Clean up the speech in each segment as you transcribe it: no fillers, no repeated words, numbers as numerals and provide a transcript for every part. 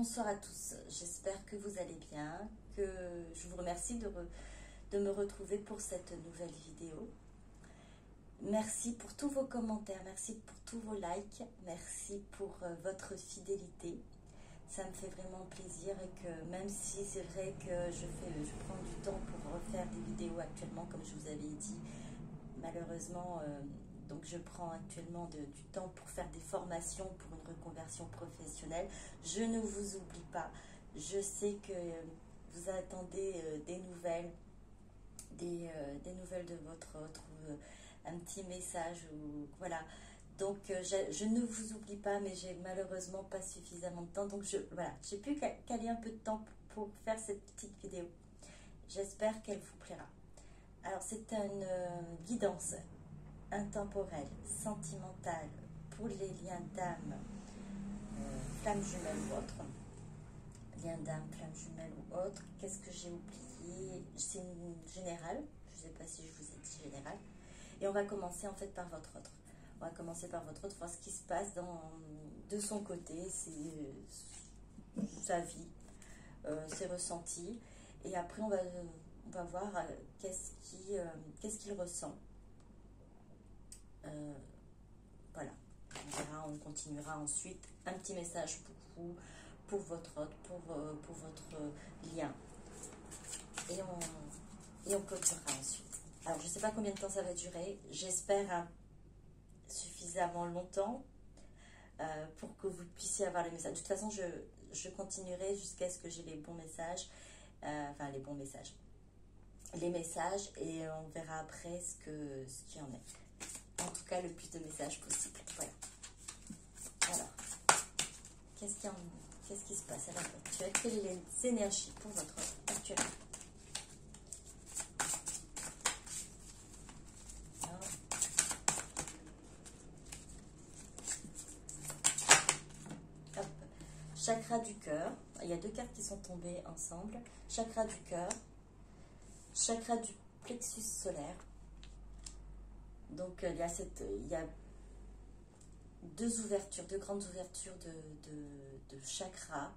Bonsoir à tous, j'espère que vous allez bien, que je vous remercie de me retrouver pour cette nouvelle vidéo. Merci pour tous vos commentaires, merci pour tous vos likes, merci pour votre fidélité. Ça me fait vraiment plaisir et que même si c'est vrai que je prends du temps pour refaire des vidéos actuellement, comme je vous avais dit, malheureusement, donc je prends actuellement du temps pour faire des formations pour une reconversion professionnelle. Je ne vous oublie pas. Je sais que vous attendez des nouvelles, des nouvelles de votre autre, un petit message ou voilà. Donc je ne vous oublie pas, mais j'ai malheureusement pas suffisamment de temps. Donc voilà, j'ai pu caler un peu de temps pour faire cette petite vidéo. J'espère qu'elle vous plaira. Alors c'est une guidance intemporelle, sentimentale pour les liens d'âme, flammes jumelles ou autres. Liens d'âme, flammes jumelles ou autres. Qu'est-ce que j'ai oublié? C'est une générale. Je ne sais pas si je vous ai dit générale. Et on va commencer en fait par votre autre. On va commencer par votre autre, voir ce qui se passe de son côté, sa vie, ses ressentis. Et après, on va voir qu'est-ce qu'il ressent. Voilà, on verra, on continuera ensuite. Un petit message pour vous, pour votre autre, pour votre lien. Et on clôturera ensuite. Alors, je ne sais pas combien de temps ça va durer. J'espère suffisamment longtemps pour que vous puissiez avoir les messages. De toute façon, je continuerai jusqu'à ce que j'ai les bons messages. Les messages, et on verra après ce qu'il y en est. En tout cas, le plus de messages possible. Voilà. Alors, qu'est-ce qui se passe à l'heure actuelle? Quelles sont les énergies pour votre actuellement? Chakra du cœur. Il y a deux cartes qui sont tombées ensemble. Chakra du cœur. Chakra du plexus solaire. Donc, il y a deux grandes ouvertures de chakras.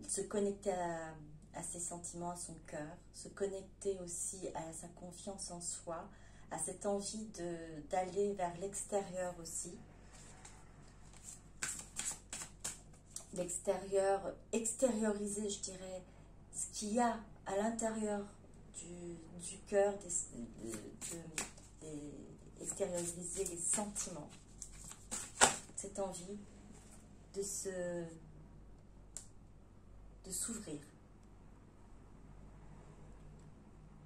Se connecter à ses sentiments, à son cœur. Se connecter aussi à sa confiance en soi. À cette envie d'aller vers l'extérieur aussi. L'extérieur, extérioriser, je dirais, ce qu'il y a à l'intérieur du cœur, extérioriser les sentiments, cette envie de s'ouvrir.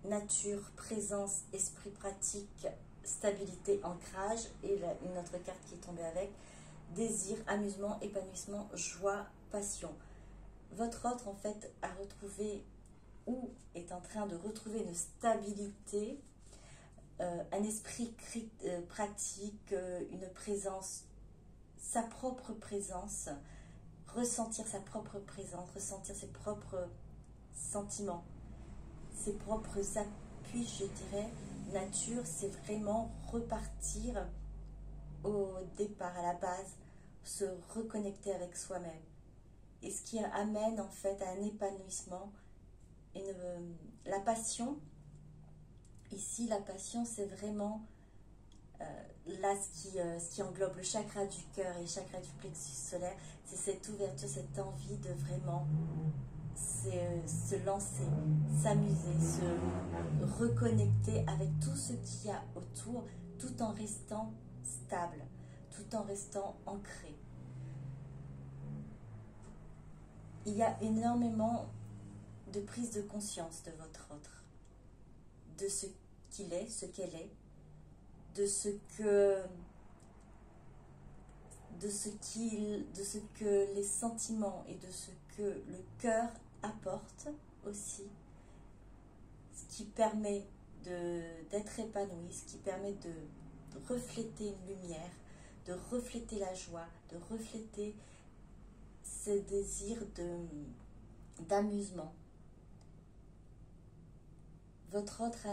Nature, présence, esprit pratique, stabilité, ancrage, et une autre carte qui est tombée avec, désir, amusement, épanouissement, joie, passion. Votre autre, en fait, a retrouvé ou est en train de retrouver une stabilité, un esprit pratique, une présence, sa propre présence, ressentir sa propre présence, ressentir ses propres sentiments, ses propres appuis, je dirais. Nature, c'est vraiment repartir au départ, à la base, se reconnecter avec soi-même. Et ce qui amène en fait à un épanouissement. La passion, ici la passion c'est vraiment là ce qui englobe le chakra du cœur et le chakra du plexus solaire, c'est cette ouverture, cette envie de vraiment se lancer, s'amuser, se reconnecter avec tout ce qu'il y a autour, tout en restant stable, tout en restant ancré. Il y a énormément de prise de conscience de votre autre, de ce qu'il est, ce qu'elle est, de ce que les sentiments et de ce que le cœur apporte aussi, ce qui permet d'être épanoui, ce qui permet de refléter une lumière, de refléter la joie, de refléter ce désir d'amusement. Votre autre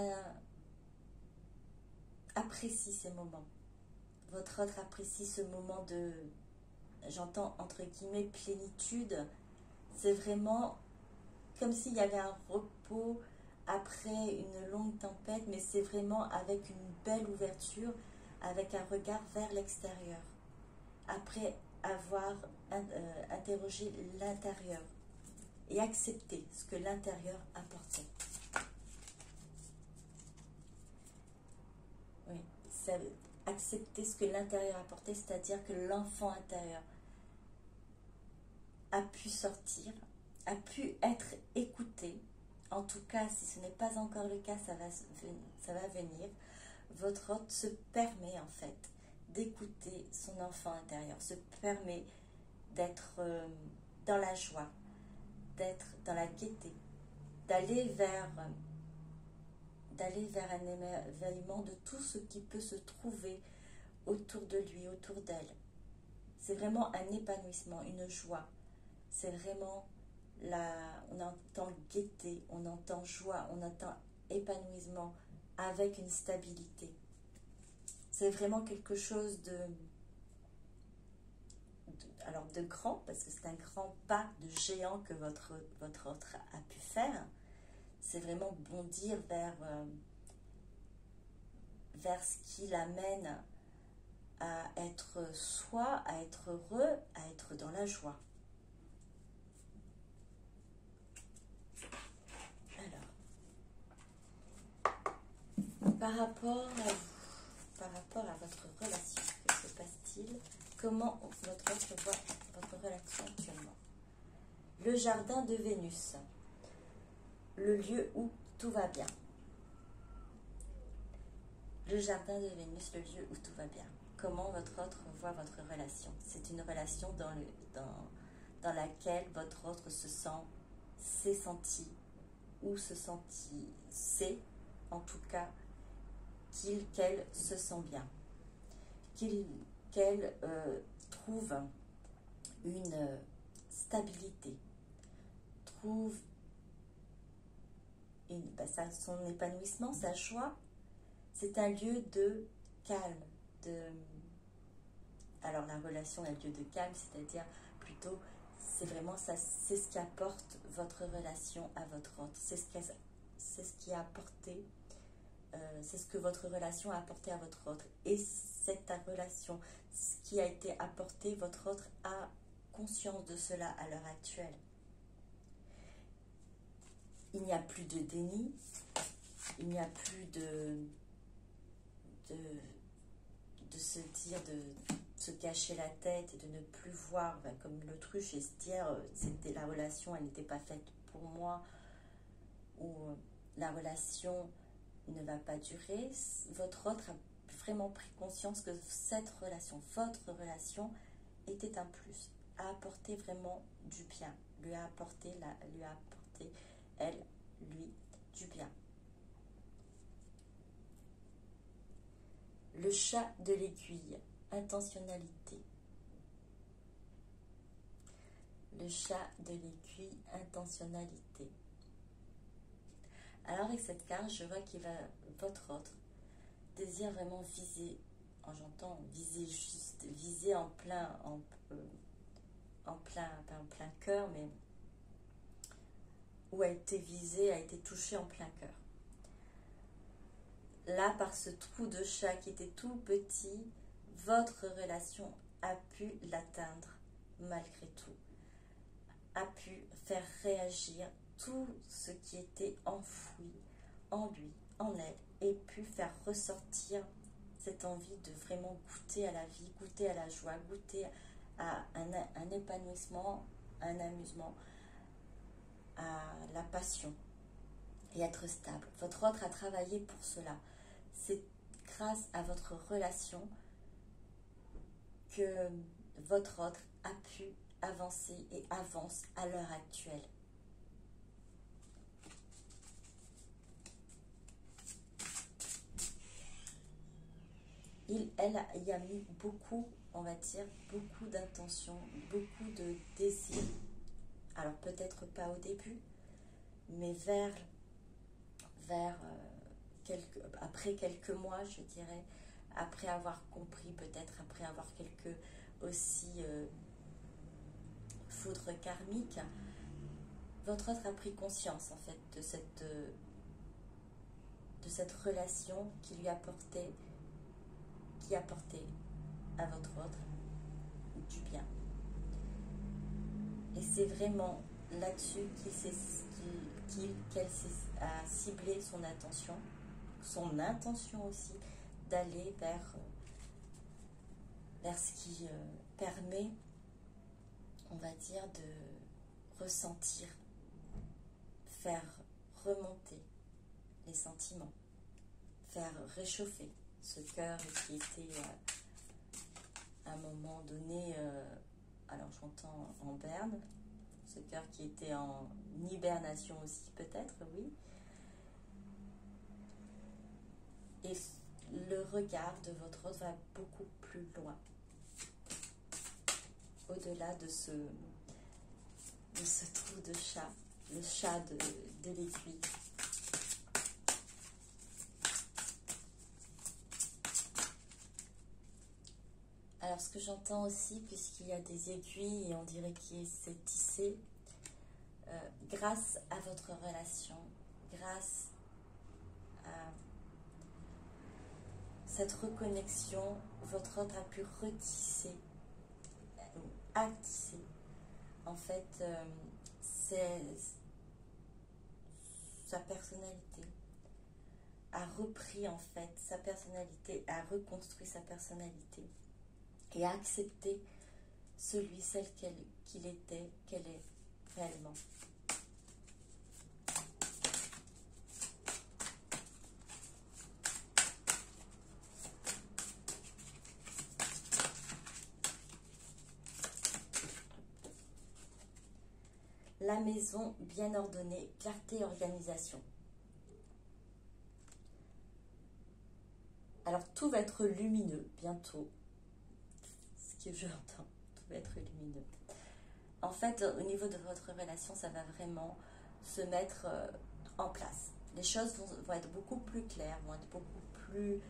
apprécie ces moments. Votre autre apprécie ce moment j'entends entre guillemets plénitude, c'est vraiment comme s'il y avait un repos après une longue tempête, mais c'est vraiment avec une belle ouverture, avec un regard vers l'extérieur, après avoir interrogé l'intérieur et accepté ce que l'intérieur apportait. Oui, ça, accepter ce que l'intérieur apportait, c'est-à-dire que l'enfant intérieur a pu sortir, a pu être écouté. En tout cas, si ce n'est pas encore le cas, ça va venir. Votre hôte se permet en fait d'écouter son enfant intérieur, se permet d'être dans la joie, d'être dans la gaieté, d'aller vers un émerveillement de tout ce qui peut se trouver autour de lui, autour d'elle. C'est vraiment un épanouissement, une joie. C'est vraiment on entend gaieté, on entend joie, on entend épanouissement avec une stabilité. C'est vraiment quelque chose alors de grand, parce que c'est un grand pas de géant que votre autre a pu faire. C'est vraiment bondir vers ce qui l'amène à être soi, à être heureux, à être dans la joie. Alors, par rapport à votre relation, que se passe-t-il? Comment votre autre voit votre relation actuellement? Le jardin de Vénus, le lieu où tout va bien. Le jardin de Vénus, le lieu où tout va bien. Comment votre autre voit votre relation? C'est une relation dans laquelle votre autre s'est senti, ou sait, en tout cas, qu'elle se sent bien. Qu'elle trouve une stabilité, trouve son épanouissement, sa joie. C'est un lieu de calme, alors la relation est un lieu de calme, c'est-à-dire plutôt, c'est vraiment ça, c'est ce qui apporte votre relation à votre autre, c'est ce qui a apporté, c'est ce que votre relation a apporté à votre autre, et cette relation, ce qui a été apporté, votre autre a conscience de cela à l'heure actuelle. Il n'y a plus de déni, il n'y a plus de se dire, de se cacher la tête et de ne plus voir comme l'autruche et se dire c'était la relation, elle n'était pas faite pour moi, ou la relation ne va pas durer. Votre autre a vraiment pris conscience que cette relation, votre relation, était un plus, a apporté vraiment du bien, lui a apporté elle, lui, du bien. Le chat de l'aiguille, intentionnalité. Le chat de l'aiguille, intentionnalité. Alors avec cette carte, je vois qu'il va, votre autre désire vraiment viser, j'entends viser juste, viser en plein cœur, mais où a été visé, a été touché en plein cœur. Là, par ce trou de chat qui était tout petit, votre relation a pu l'atteindre malgré tout, a pu faire réagir tout ce qui était enfoui en lui, en elle, et pu faire ressortir cette envie de vraiment goûter à la vie, goûter à la joie, goûter à un épanouissement, un amusement, à la passion et être stable. Votre autre a travaillé pour cela. C'est grâce à votre relation que votre autre a pu avancer et avance à l'heure actuelle. Elle y a mis beaucoup, on va dire, beaucoup d'intention, beaucoup de désir. Alors peut-être pas au début, mais après quelques mois, je dirais, après avoir compris, peut-être après avoir aussi foudre karmique, votre autre a pris conscience en fait de cette relation qui lui apportait, qui apportait à votre autre du bien. Et c'est vraiment là-dessus qu'elle a ciblé son intention aussi d'aller vers ce qui permet, on va dire, de ressentir, faire remonter les sentiments, faire réchauffer ce cœur qui était à un moment donné, alors j'entends en berne, ce cœur qui était en hibernation aussi peut-être, oui. Et le regard de votre autre va beaucoup plus loin, au-delà de ce trou de chat, le chat de l'aiguille. Alors ce que j'entends aussi, puisqu'il y a des aiguilles et on dirait qu'il s'est tissé, grâce à votre relation, grâce à cette reconnexion, votre autre a pu retisser, attisser, en fait, sa personnalité, a repris en fait sa personnalité, a reconstruit sa personnalité et a accepté celle qu'il était, qu'elle est réellement. La maison bien ordonnée, clarté et organisation. Alors tout va être lumineux bientôt. Ce que j'entends, tout va être lumineux. En fait, au niveau de votre relation, ça va vraiment se mettre en place. Les choses vont être beaucoup plus claires, vont être beaucoup plus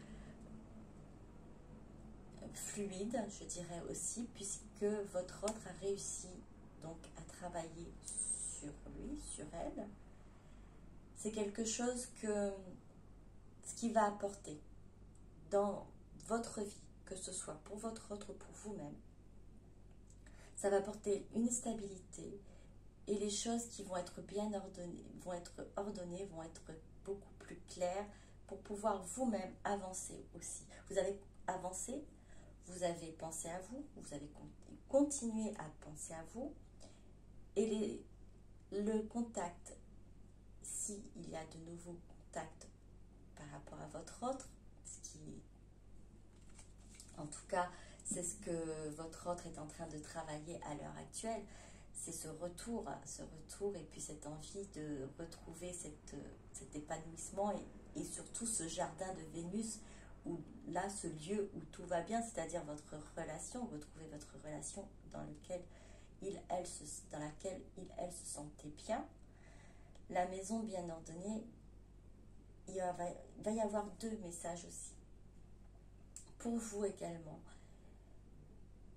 fluides, je dirais aussi, puisque votre autre a réussi donc à travailler sur lui, sur elle. C'est quelque chose ce qui va apporter dans votre vie, que ce soit pour votre autre ou pour vous-même, ça va apporter une stabilité et les choses qui vont être bien ordonnées, vont être beaucoup plus claires pour pouvoir vous-même avancer aussi. Vous avez avancé, vous avez pensé à vous, vous avez continué à penser à vous et le contact, s'il y a de nouveaux contacts par rapport à votre autre, ce qui, en tout cas, c'est ce que votre autre est en train de travailler à l'heure actuelle, c'est ce retour et puis cette envie de retrouver cet épanouissement et surtout ce jardin de Vénus, où là, ce lieu où tout va bien, c'est-à-dire votre relation, retrouver votre relation dans laquelle il, elle se sentait bien. La maison bien ordonnée, il va y avoir deux messages aussi. Pour vous également.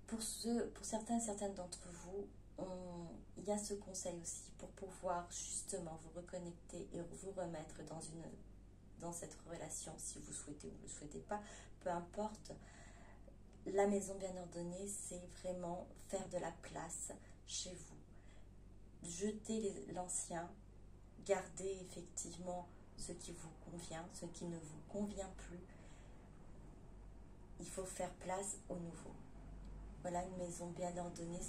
Pour certaines d'entre vous, il y a ce conseil aussi pour pouvoir justement vous reconnecter et vous remettre dans cette relation, si vous souhaitez ou ne le souhaitez pas, peu importe. La maison bien ordonnée, c'est vraiment faire de la place chez vous. Jeter l'ancien, garder effectivement ce qui vous convient, ce qui ne vous convient plus. Il faut faire place au nouveau. Voilà une maison bien ordonnée,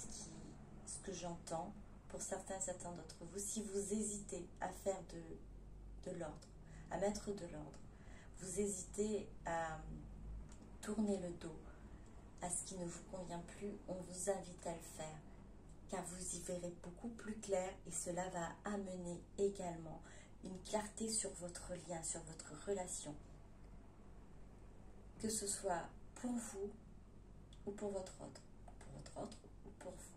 ce que j'entends pour certains d'entre vous. Si vous hésitez à faire de l'ordre, à mettre de l'ordre, vous hésitez à tourner le dos à ce qui ne vous convient plus, on vous invite à le faire, car vous y verrez beaucoup plus clair et cela va amener également une clarté sur votre lien, sur votre relation, que ce soit pour vous ou pour votre autre ou pour vous.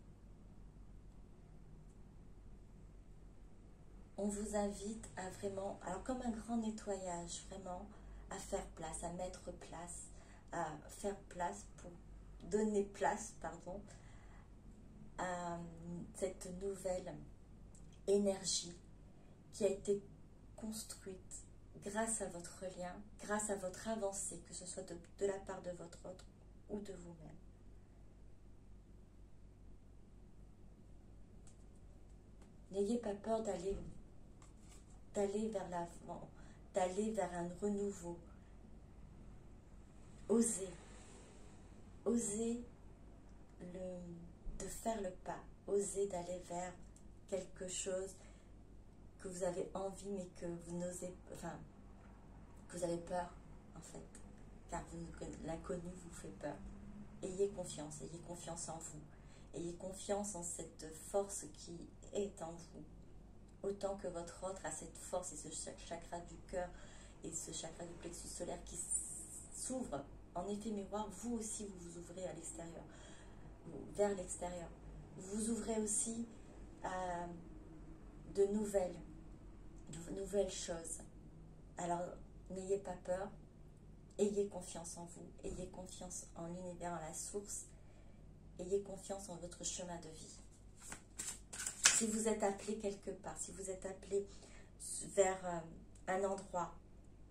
On vous invite à vraiment, alors comme un grand nettoyage, vraiment à faire place, à mettre place, à faire place pour donner place, à cette nouvelle énergie qui a été construite grâce à votre lien, grâce à votre avancée, que ce soit de la part de votre autre ou de vous-même. N'ayez pas peur d'aller vers l'avant, d'aller vers un renouveau. Osez de faire le pas, osez d'aller vers quelque chose que vous avez envie mais que vous n'osez, enfin, que vous avez peur en fait, car l'inconnu vous fait peur. Ayez confiance en vous, ayez confiance en cette force qui est en vous, autant que votre autre a cette force et ce chakra du cœur et ce chakra du plexus solaire qui s'ouvre en effet miroir. Vous aussi vous vous ouvrez à l'extérieur, vers l'extérieur, vous vous ouvrez aussi à de nouvelles choses. Alors n'ayez pas peur, ayez confiance en vous, ayez confiance en l'univers, en la source, ayez confiance en votre chemin de vie. Si vous êtes appelé quelque part, si vous êtes appelé vers un endroit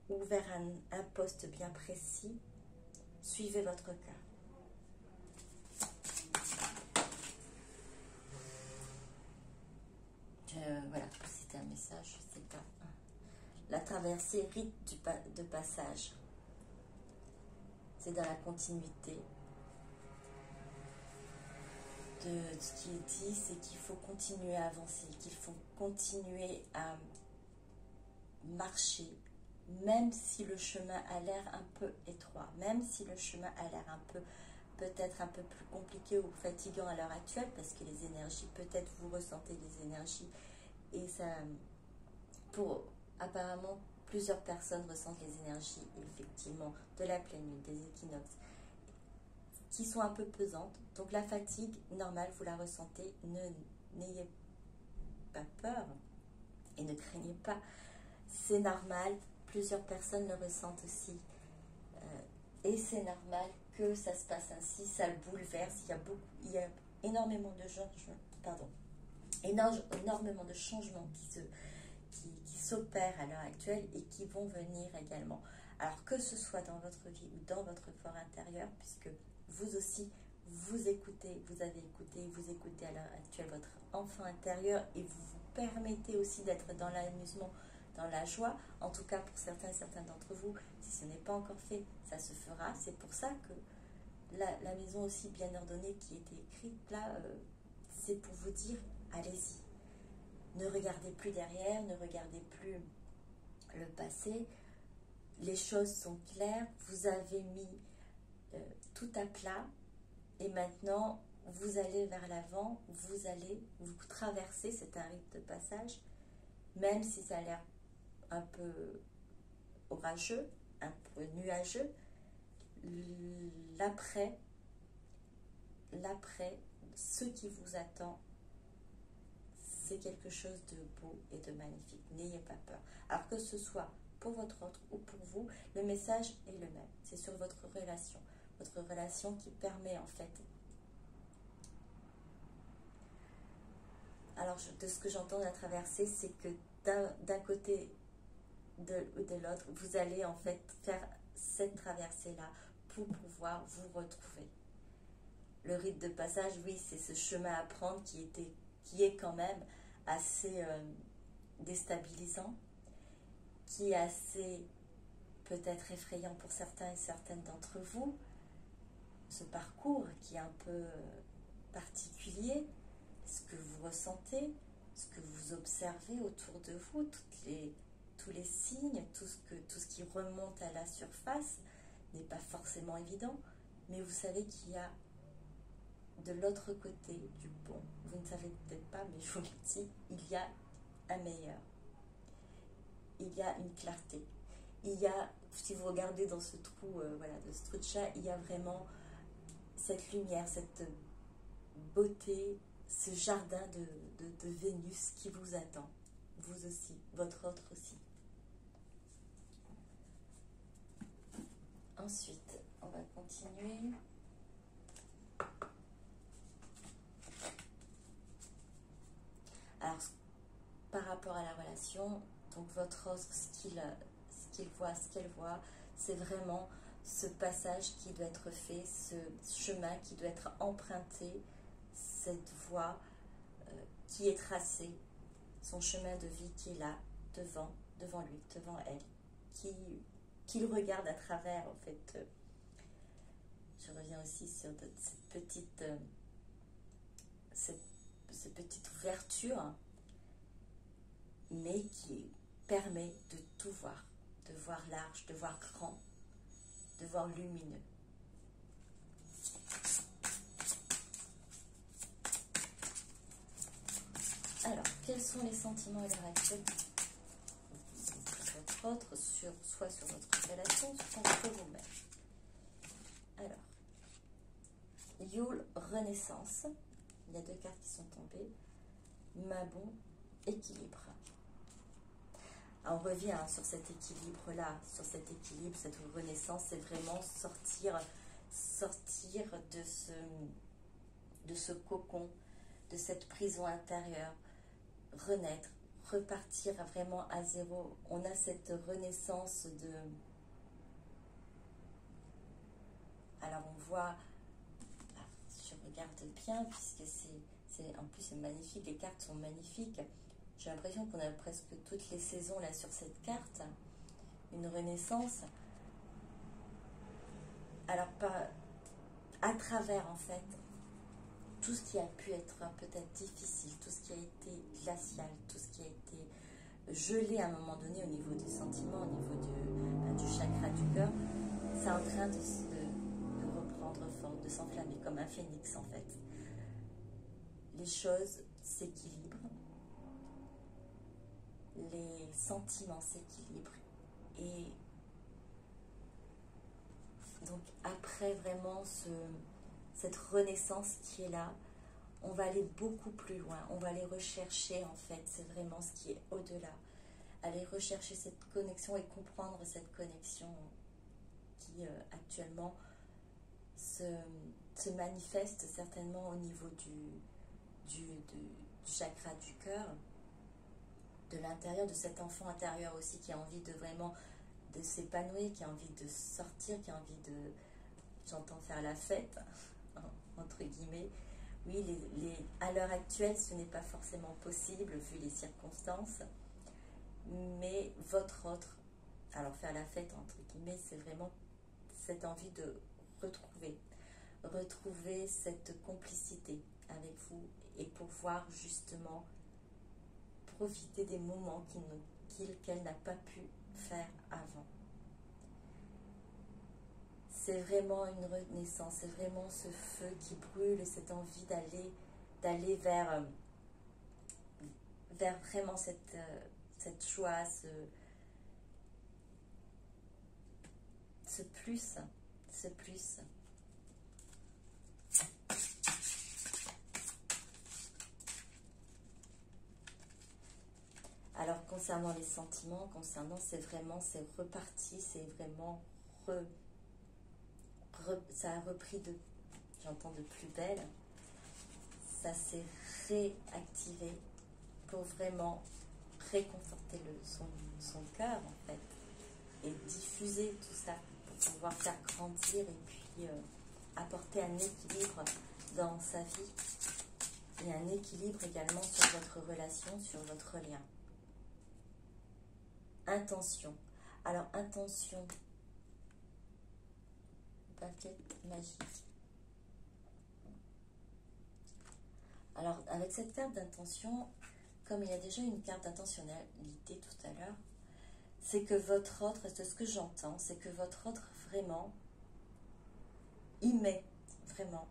ou vers un poste bien précis, suivez votre cœur. Voilà, c'était un message, je sais pas. La traversée, rite de passage. C'est dans la continuité de ce qui est dit, c'est qu'il faut continuer à avancer, qu'il faut continuer à marcher, même si le chemin a l'air un peu étroit, même si le chemin a l'air peut-être un peu plus compliqué ou fatigant à l'heure actuelle, parce que les énergies, peut-être vous ressentez les énergies, et ça, pour apparemment plusieurs personnes ressentent les énergies, effectivement, de la pleine lune, des équinoxes, qui sont un peu pesantes. Donc la fatigue, normale, vous la ressentez, n'ayez pas peur et ne craignez pas, c'est normal, plusieurs personnes le ressentent aussi. Et c'est normal que ça se passe ainsi, ça le bouleverse, il y a énormément de énormément de changements qui s'opèrent à l'heure actuelle et qui vont venir également. Alors que ce soit dans votre vie ou dans votre fort intérieur, puisque vous aussi, vous écoutez, vous écoutez à l'heure actuelle votre enfant intérieur et vous vous permettez aussi d'être dans l'amusement, dans la joie, en tout cas pour certains et certaines d'entre vous. Si ce n'est pas encore fait, ça se fera. C'est pour ça que la maison aussi bien ordonnée qui était écrite là, c'est pour vous dire, allez-y. Ne regardez plus derrière, ne regardez plus le passé. Les choses sont claires, vous avez mis tout à plat et maintenant vous allez vers l'avant, vous traversez, c'est un rite de passage, même si ça a l'air un peu orageux, un peu nuageux, l'après, ce qui vous attend, c'est quelque chose de beau et de magnifique. N'ayez pas peur. Alors que ce soit pour votre autre ou pour vous, le message est le même. C'est sur votre relation qui permet en fait. Alors de ce que j'entends de la traversée, c'est que d'un côté ou de l'autre, vous allez en fait faire cette traversée-là pour pouvoir vous retrouver. Le rite de passage, oui, c'est ce chemin à prendre qui est quand même assez déstabilisant, qui est assez peut-être effrayant pour certains et certaines d'entre vous. Ce parcours qui est un peu particulier, ce que vous ressentez, ce que vous observez autour de vous, tous les signes, tout ce qui remonte à la surface n'est pas forcément évident, mais vous savez qu'il y a de l'autre côté du pont, vous ne savez peut-être pas, mais je vous le dis, il y a un meilleur. Il y a une clarté. Il y a, si vous regardez dans ce trou, voilà, de ce trou de chat, il y a vraiment cette lumière, cette beauté, ce jardin de Vénus qui vous attend. Vous aussi, votre autre aussi. Ensuite, on va continuer. par rapport à la relation, donc votre autre, ce qu'il voit, ce qu'elle voit, c'est vraiment ce passage qui doit être fait, ce chemin qui doit être emprunté, cette voie qui est tracée, son chemin de vie qui est là, devant lui, devant elle, qu'il regarde à travers, en fait. Je reviens aussi sur cette petite ouverture, mais qui permet de tout voir, de voir large, de voir grand, de voir lumineux. Alors, quels sont les sentiments et les réactions de votre autre, soit sur votre relation, soit sur vous-même? Alors, Yule, Renaissance. Il y a deux cartes qui sont tombées. Mabon, équilibre. Alors, on revient sur cet équilibre-là, sur cet équilibre, cette renaissance, c'est vraiment sortir de ce cocon, de cette prison intérieure, renaître, repartir vraiment à zéro. On a cette renaissance de... Alors on voit, je regarde bien, puisque en plus c'est magnifique, les cartes sont magnifiques. J'ai l'impression qu'on a presque toutes les saisons là sur cette carte. Une renaissance. Alors à travers en fait tout ce qui a pu être peut-être difficile, tout ce qui a été glacial, tout ce qui a été gelé à un moment donné au niveau des sentiments, au niveau du chakra du cœur, c'est en train de reprendre forme, de s'enflammer comme un phénix en fait. Les choses s'équilibrent, les sentiments s'équilibrent, et donc après vraiment cette renaissance qui est là, on va aller beaucoup plus loin, on va aller rechercher en fait, c'est vraiment ce qui est au-delà, aller rechercher cette connexion et comprendre cette connexion qui actuellement se manifeste certainement au niveau du chakra du cœur, de l'intérieur, de cet enfant intérieur aussi qui a envie de vraiment de s'épanouir, qui a envie de sortir, qui a envie de, j'entends faire la fête, entre guillemets. Oui, à l'heure actuelle, ce n'est pas forcément possible vu les circonstances, mais votre autre, alors faire la fête, entre guillemets, c'est vraiment cette envie de retrouver cette complicité avec vous et pouvoir justement profiter des moments qu'elle n'a pas pu faire avant. C'est vraiment une renaissance, c'est vraiment ce feu qui brûle, cette envie d'aller vers vraiment cette joie, ce plus. Alors concernant les sentiments, c'est reparti, c'est vraiment ça a repris j'entends de plus belle, ça s'est réactivé pour vraiment réconforter son cœur en fait, et diffuser tout ça pour pouvoir faire grandir et puis apporter un équilibre dans sa vie et un équilibre également sur votre relation, sur votre lien. Intention. Alors intention, baguette magique. Alors avec cette carte d'intention, comme il y a déjà une carte d'intentionnalité tout à l'heure, c'est que votre autre, c'est ce que j'entends, c'est que votre autre vraiment y met vraiment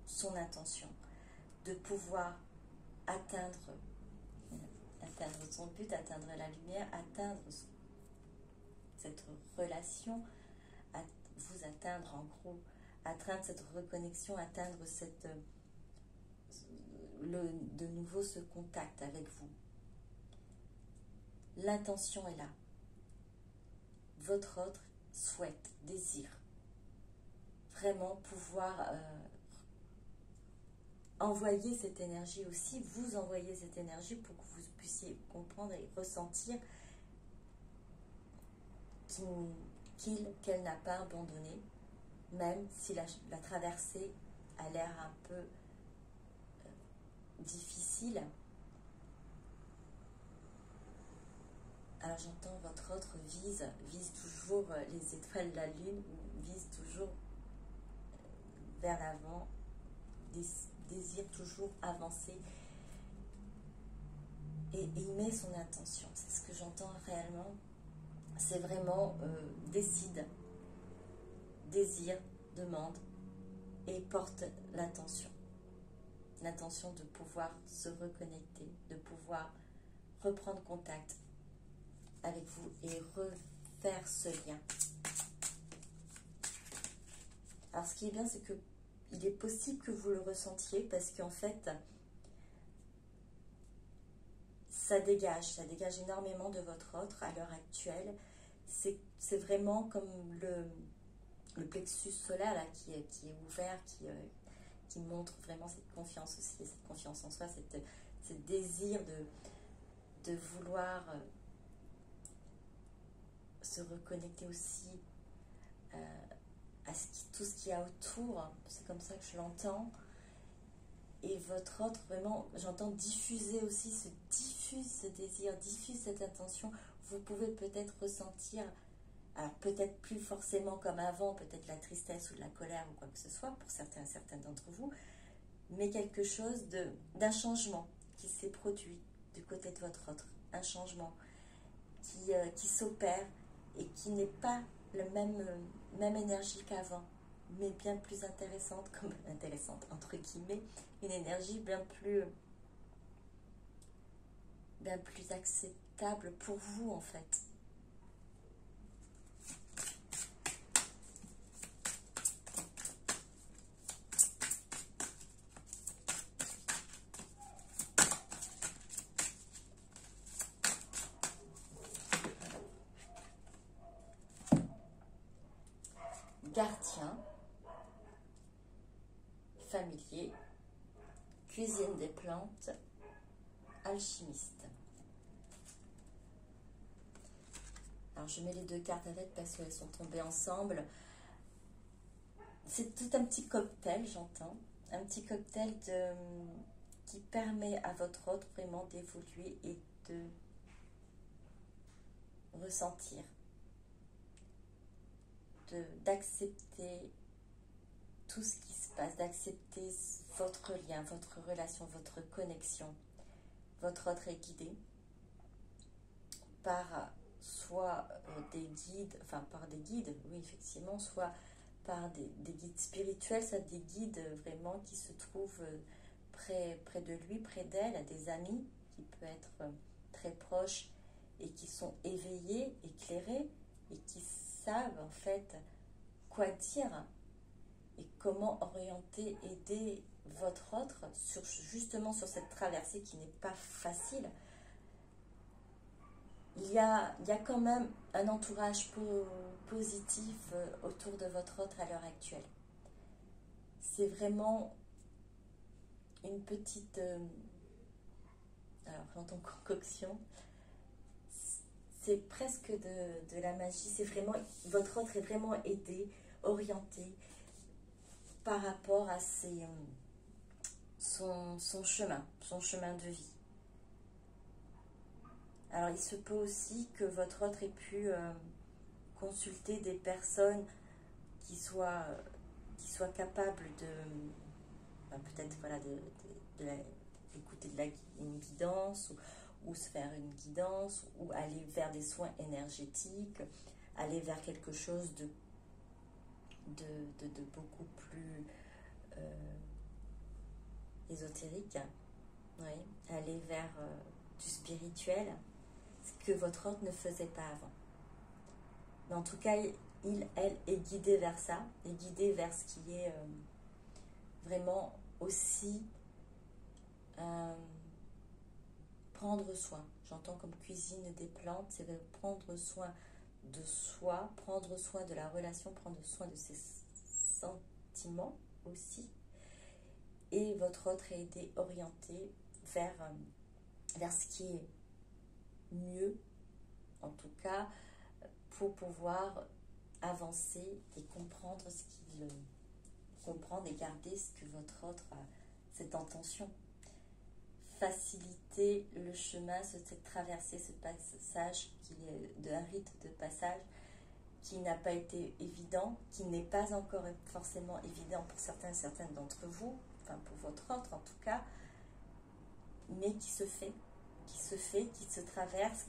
son intention de pouvoir atteindre son but, atteindre la lumière, atteindre cette relation, vous atteindre en gros, atteindre cette reconnexion, atteindre de nouveau ce contact avec vous. L'intention est là. Votre autre souhaite, désire vraiment pouvoir envoyer cette énergie aussi, vous envoyer cette énergie pour que vous puissiez comprendre et ressentir qu'elle n'a pas abandonné, même si la traversée a l'air un peu difficile. Alors j'entends votre autre vise toujours les étoiles de la lune, vise toujours vers l'avant, désire toujours avancer et il met son attention. C'est ce que j'entends réellement. C'est vraiment décide, désire, demande et porte l'attention. L'intention de pouvoir se reconnecter, de pouvoir reprendre contact avec vous et refaire ce lien. Alors ce qui est bien, c'est que il est possible que vous le ressentiez parce qu'en fait, ça dégage énormément de votre autre à l'heure actuelle. C'est vraiment comme le plexus solaire là, qui est ouvert, qui montre vraiment cette confiance aussi, cette confiance en soi, ce désir de vouloir se reconnecter aussi à tout ce qu'il y a autour. C'est comme ça que je l'entends. Et votre autre, vraiment, j'entends diffuser aussi, diffuse ce désir, diffuse cette intention. Vous pouvez peut-être ressentir, alors peut-être plus forcément comme avant, peut-être la tristesse ou de la colère ou quoi que ce soit, pour certaines d'entre vous, mais quelque chose d'un changement qui s'est produit du côté de votre autre. Un changement qui s'opère et qui n'est pas la même énergie qu'avant, mais bien plus intéressante, entre guillemets, une énergie bien plus acceptable pour vous en fait. Gardien, familier, cuisine des plantes, alchimiste. Alors je mets les deux cartes avec parce qu'elles sont tombées ensemble. C'est tout un petit cocktail, j'entends. Un petit cocktail qui permet à votre autre vraiment d'évoluer et de ressentir, d'accepter tout ce qui se passe, d'accepter votre lien, votre relation, votre connexion. Votre autre est guidé par soit des guides, oui effectivement, soit par des guides spirituels, soit des guides vraiment qui se trouvent près de lui, près d'elle, des amis qui peuvent être très proches et qui sont éveillés, éclairés et qui savent en fait quoi dire et comment orienter, aider votre autre justement sur cette traversée qui n'est pas facile. Il y a quand même un entourage positif autour de votre autre à l'heure actuelle. C'est vraiment une petite... alors, j'entends concoction. C'est presque de la magie. C'est vraiment... Votre autre est vraiment aidé, orienté par rapport à son chemin de vie. Alors, il se peut aussi que votre autre ait pu consulter des personnes qui soient capables peut-être voilà, d'écouter une guidance ou se faire une guidance ou aller vers des soins énergétiques, aller vers quelque chose de beaucoup plus ésotérique, oui, aller vers du spirituel, ce que votre autre ne faisait pas avant. Mais en tout cas, elle est guidée vers ça, est guidée vers ce qui est vraiment aussi prendre soin. J'entends comme cuisine des plantes, c'est prendre soin de soi, prendre soin de la relation, prendre soin de ses sentiments aussi, et votre autre est aidé, orienté vers ce qui est mieux, en tout cas, pour pouvoir avancer et comprendre ce qu'il comprendre et garder ce que votre autre a, cette intention. Faciliter le chemin, cette traversée, ce passage qui est d'un rite de passage qui n'a pas été évident, qui n'est pas encore forcément évident pour certaines d'entre vous, enfin pour votre autre en tout cas, mais qui se traverse,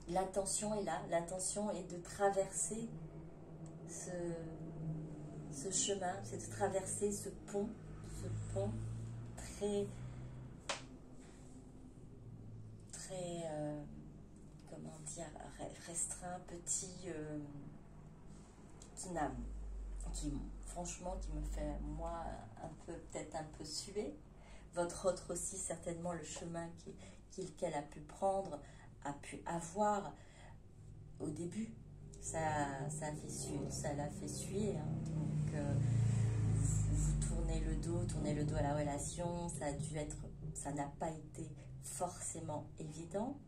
l'intention est là, l'intention est de traverser ce chemin, c'est de traverser ce pont très comment dire, restreint, petit, franchement, qui me fait, moi, peut-être un peu suer. Votre autre aussi, certainement, le chemin qu'elle a pu prendre, a pu avoir au début. Ça l'a fait suer. Hein. Donc, vous tournez le dos à la relation. Ça n'a pas été forcément évident.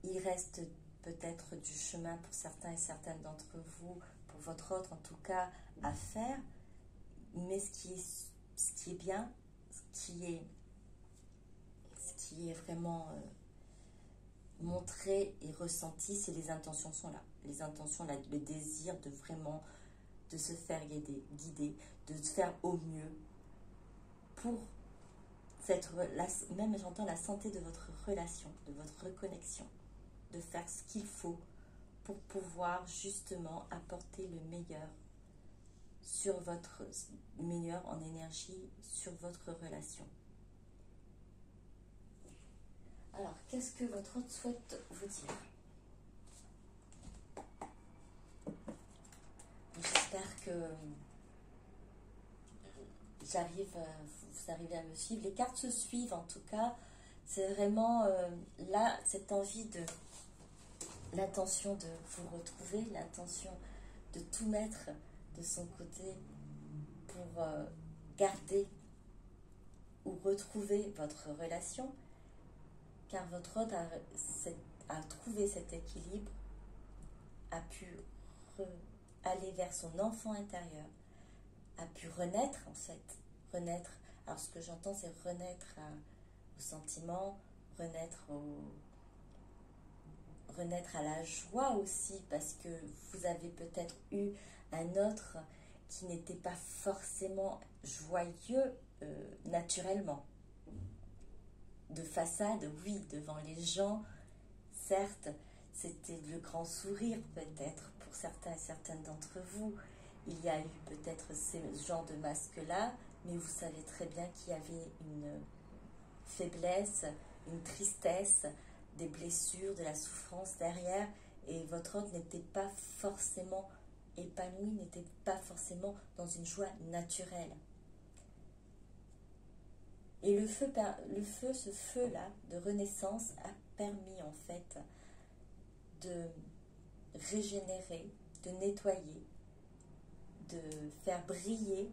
Il reste peut-être du chemin pour certains et certaines d'entre vous, pour votre autre en tout cas, à faire. Mais ce qui est bien, ce qui est vraiment montré et ressenti, c'est les intentions sont là. Les intentions, le désir de vraiment de se faire guider, de se faire au mieux pour même j'entends la santé de votre relation, de votre reconnexion, de faire ce qu'il faut pour pouvoir justement apporter le meilleur en énergie sur votre relation. Alors, qu'est-ce que votre autre souhaite vous dire? J'espère que vous arrivez à me suivre. Les cartes se suivent en tout cas. C'est vraiment là, cette envie l'intention de vous retrouver, l'intention de tout mettre de son côté pour garder ou retrouver votre relation, car votre autre a trouvé cet équilibre, a pu aller vers son enfant intérieur, a pu renaître en fait, alors ce que j'entends c'est renaître aux sentiments, renaître à la joie aussi, parce que vous avez peut-être eu un autre qui n'était pas forcément joyeux naturellement. De façade, oui, devant les gens, certes, c'était le grand sourire peut-être pour certains et certaines d'entre vous. Il y a eu peut-être ce genre de masque-là, mais vous savez très bien qu'il y avait une faiblesse, une tristesse, des blessures, de la souffrance derrière, et votre autre n'était pas forcément épanoui, n'était pas forcément dans une joie naturelle. Et ce feu-là de renaissance a permis en fait de régénérer, de nettoyer, de faire briller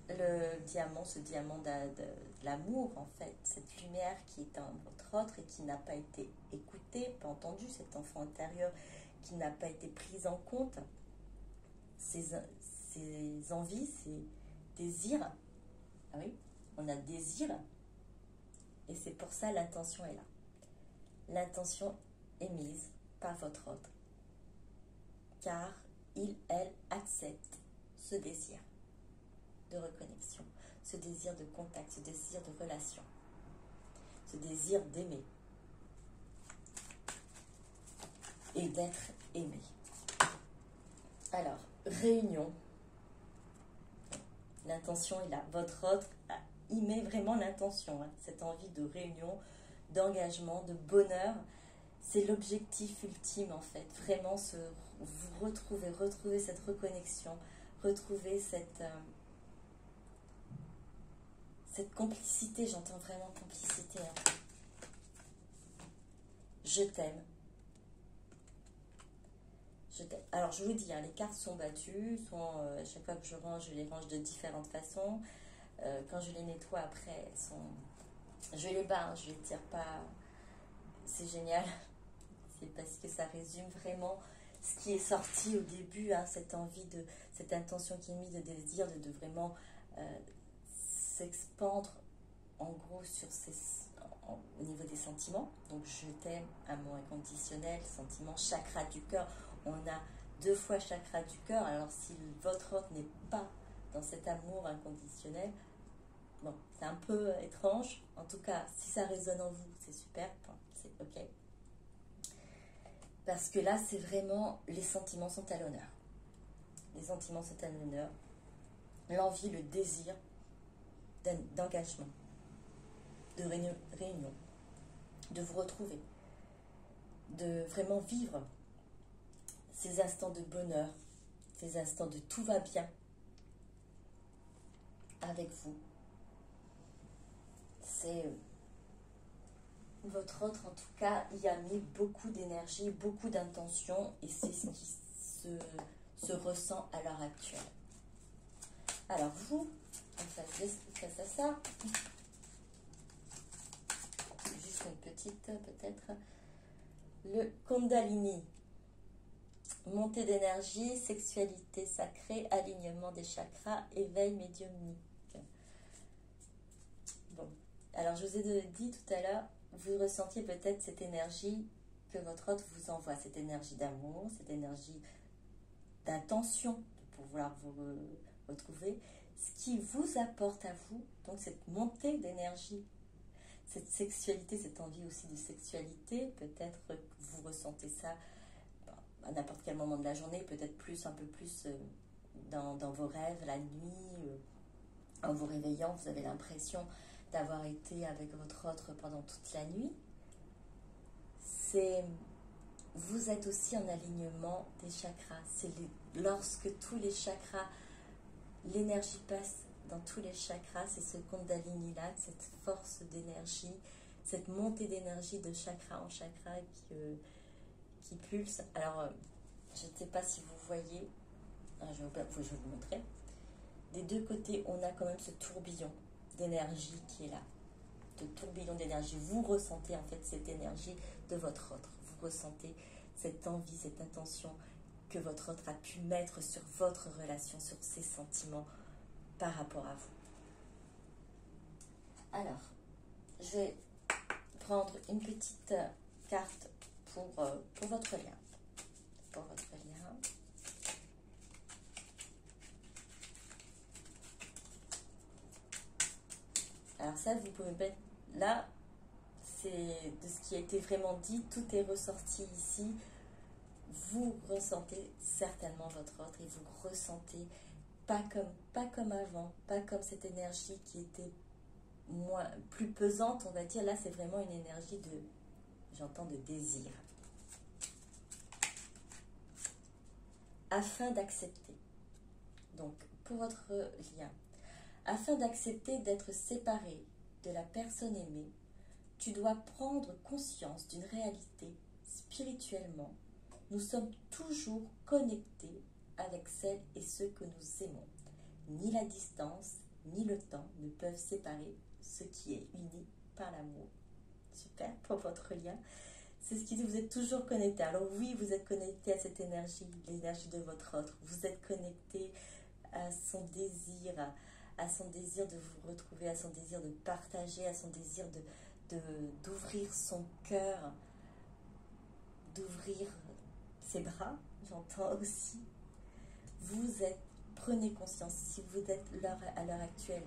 ce diamant de l'amour en fait, cette lumière qui est en votre autre et qui n'a pas été écoutée, pas entendue, cet enfant intérieur qui n'a pas été prise en compte, ses envies, ses désirs. Ah oui, on a désir, et c'est pour ça l'intention est là. L'intention est mise par votre autre, car elle accepte ce désir de reconnexion, ce désir de contact, ce désir de relation, ce désir d'aimer et d'être aimé. Alors, réunion, l'intention est là. Votre autre y met vraiment l'intention, hein, cette envie de réunion, d'engagement, de bonheur. C'est l'objectif ultime en fait, vraiment vous retrouver cette reconnexion, retrouver cette complicité, j'entends vraiment complicité. Hein. Je t'aime. Alors, je vous dis, hein, les cartes sont battues. À chaque fois que je les range de différentes façons. Quand je les nettoie après, je les bats, hein, je les tire pas. C'est génial. C'est parce que ça résume vraiment ce qui est sorti au début, hein, cette envie, cette intention qui est mise de désir, de vraiment s'expandre en gros au niveau des sentiments. Donc je t'aime, amour inconditionnel, sentiment, chakra du cœur. On a 2 fois chakra du cœur. Alors si votre autre n'est pas dans cet amour inconditionnel, bon, c'est un peu étrange. En tout cas, si ça résonne en vous, c'est super, c'est ok. Parce que là, c'est vraiment, les sentiments sont à l'honneur. Les sentiments sont à l'honneur. L'envie, le désir d'engagement, de réunion, de vous retrouver, de vraiment vivre ces instants de bonheur, ces instants de tout va bien avec vous. C'est votre autre, en tout cas, y a mis beaucoup d'énergie, beaucoup d'intention, et c'est ce qui se ressent à l'heure actuelle. Alors vous, face à ça, juste une petite peut-être, le Kundalini, montée d'énergie, sexualité sacrée, alignement des chakras, éveil médiumnique. Bon, alors je vous ai dit tout à l'heure, vous ressentiez peut-être cette énergie que votre autre vous envoie, cette énergie d'amour, cette énergie d'intention de pouvoir vous retrouver, ce qui vous apporte à vous, donc cette montée d'énergie, cette sexualité, cette envie aussi de sexualité, peut-être que vous ressentez ça à n'importe quel moment de la journée, peut-être un peu plus dans vos rêves, la nuit, en vous réveillant, vous avez l'impression d'avoir été avec votre autre pendant toute la nuit. Vous êtes aussi en alignement des chakras. C'est lorsque tous les chakras, l'énergie passe dans tous les chakras, c'est ce Kundalini-là, cette force d'énergie, cette montée d'énergie de chakra en chakra qui pulse. Alors, je ne sais pas si vous voyez, je vais vous montrer. Des 2 côtés, on a quand même ce tourbillon d'énergie qui est là. De tourbillon d'énergie. Vous ressentez en fait cette énergie de votre autre. Vous ressentez cette envie, cette intention que votre autre a pu mettre sur votre relation, sur ses sentiments par rapport à vous. Alors, je vais prendre une petite carte pour votre lien. Pour votre lien. Alors ça, vous pouvez mettre là, c'est de ce qui a été vraiment dit, tout est ressorti ici. Vous ressentez certainement votre autre et vous ressentez pas comme avant, pas comme cette énergie qui était plus pesante, on va dire. Là, c'est vraiment une énergie de désir. Afin d'accepter. Donc, pour votre lien, afin d'accepter d'être séparé de la personne aimée, tu dois prendre conscience d'une réalité. Spirituellement, nous sommes toujours connectés avec celles et ceux que nous aimons. Ni la distance, ni le temps ne peuvent séparer ce qui est uni par l'amour. Super, pour votre lien. C'est ce qui dit, vous êtes toujours connecté. Alors oui, vous êtes connecté à cette énergie, l'énergie de votre autre. Vous êtes connecté à son désir, à son désir de vous retrouver, à son désir de partager, à son désir d'ouvrir son cœur, d'ouvrir ses bras, j'entends aussi. Prenez conscience, si vous êtes à l'heure actuelle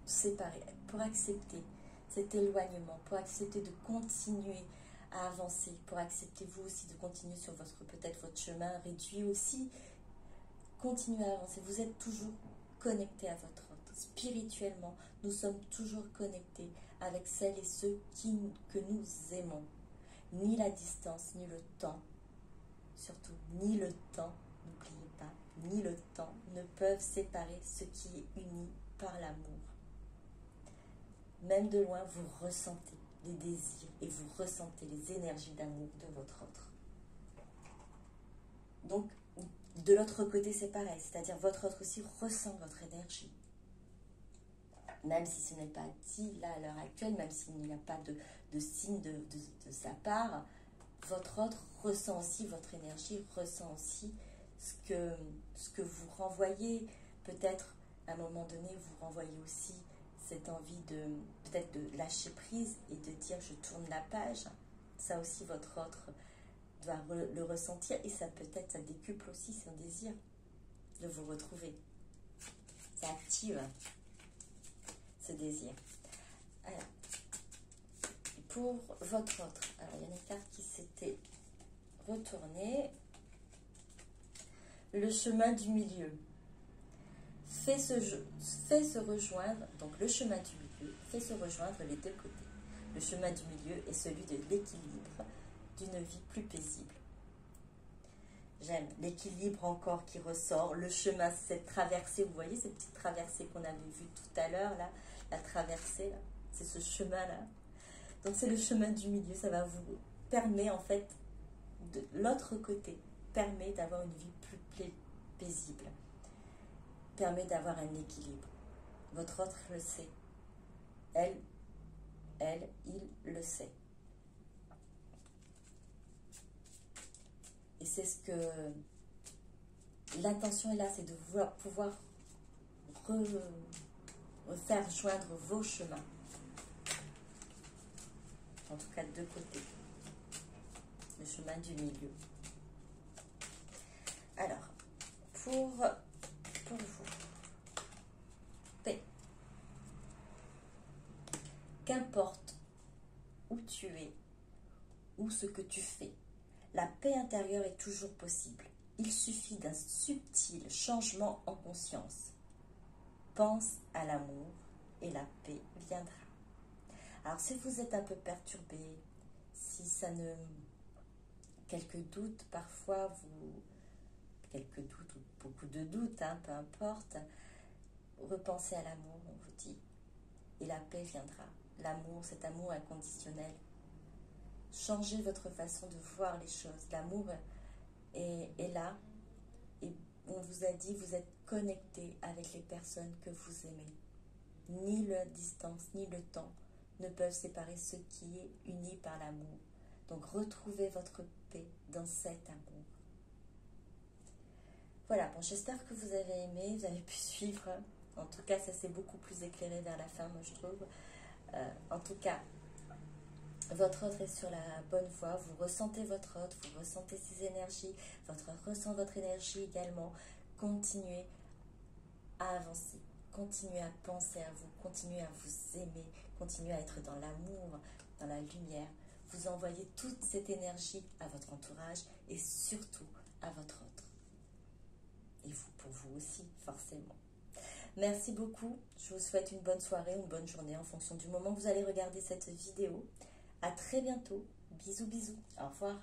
séparés, pour accepter cet éloignement, pour accepter de continuer à avancer, pour accepter vous aussi de continuer sur peut-être votre chemin réduit aussi, continuez à avancer. Vous êtes toujours connecté à votre autre. Spirituellement, nous sommes toujours connectés avec celles et ceux que nous aimons. Ni la distance, ni le temps, surtout, ni le temps, n'oubliez pas, ni le temps ne peuvent séparer ce qui est uni par l'amour. Même de loin, vous ressentez les désirs et vous ressentez les énergies d'amour de votre autre. Donc, de l'autre côté, c'est pareil. C'est-à-dire, votre autre aussi ressent votre énergie. Même si ce n'est pas dit là à l'heure actuelle, même s'il n'y a pas de signe de sa part, votre autre ressent aussi votre énergie, ressent aussi ce que vous renvoyez. Peut-être, à un moment donné, vous renvoyez aussi cette envie peut-être de lâcher prise et de dire je tourne la page. Ça aussi, votre autre doit le ressentir et ça peut-être, ça décuple aussi son désir de vous retrouver. Ça active ce désir. Alors, pour votre autre, alors il y a une carte qui s'était retournée. Le chemin du milieu. Fait se rejoindre, donc le chemin du milieu, fait se rejoindre les deux côtés. Le chemin du milieu est celui de l'équilibre, d'une vie plus paisible. J'aime l'équilibre encore qui ressort, le chemin, cette traversée, vous voyez cette petite traversée qu'on avait vue tout à l'heure, là, la traversée, c'est ce chemin-là. Donc c'est le chemin du milieu, ça va vous permettre en fait, de l'autre côté, permet d'avoir une vie plus paisible, permet d'avoir un équilibre. Votre autre le sait, elle, il le sait. Et c'est ce que l'intention est là, c'est de pouvoir faire joindre vos chemins. En tout cas, de deux côtés. Le chemin du milieu. Alors, pour vous, paix. Qu'importe où tu es, ou ce que tu fais, la paix intérieure est toujours possible. Il suffit d'un subtil changement en conscience. Pense à l'amour et la paix viendra. Alors si vous êtes un peu perturbé, si ça ne... quelques doutes parfois, quelques doutes ou beaucoup de doutes, hein, peu importe, repensez à l'amour, on vous dit, et la paix viendra. L'amour, cet amour inconditionnel. Changez votre façon de voir les choses. L'amour est là et on vous a dit, vous êtes connecté avec les personnes que vous aimez. Ni la distance, ni le temps ne peuvent séparer ce qui est uni par l'amour. Donc retrouvez votre paix dans cet amour. Voilà, bon, j'espère que vous avez aimé, vous avez pu suivre. En tout cas, ça s'est beaucoup plus éclairé vers la fin, moi je trouve. En tout cas, votre autre est sur la bonne voie, vous ressentez votre autre, vous ressentez ses énergies, votre autre ressent votre énergie également. Continuez à avancer, continuez à penser à vous, continuez à vous aimer, continuez à être dans l'amour, dans la lumière. Vous envoyez toute cette énergie à votre entourage et surtout à votre autre. Et vous, pour vous aussi, forcément. Merci beaucoup, je vous souhaite une bonne soirée, une bonne journée en fonction du moment que vous allez regarder cette vidéo. À très bientôt. Bisous, bisous. Au revoir.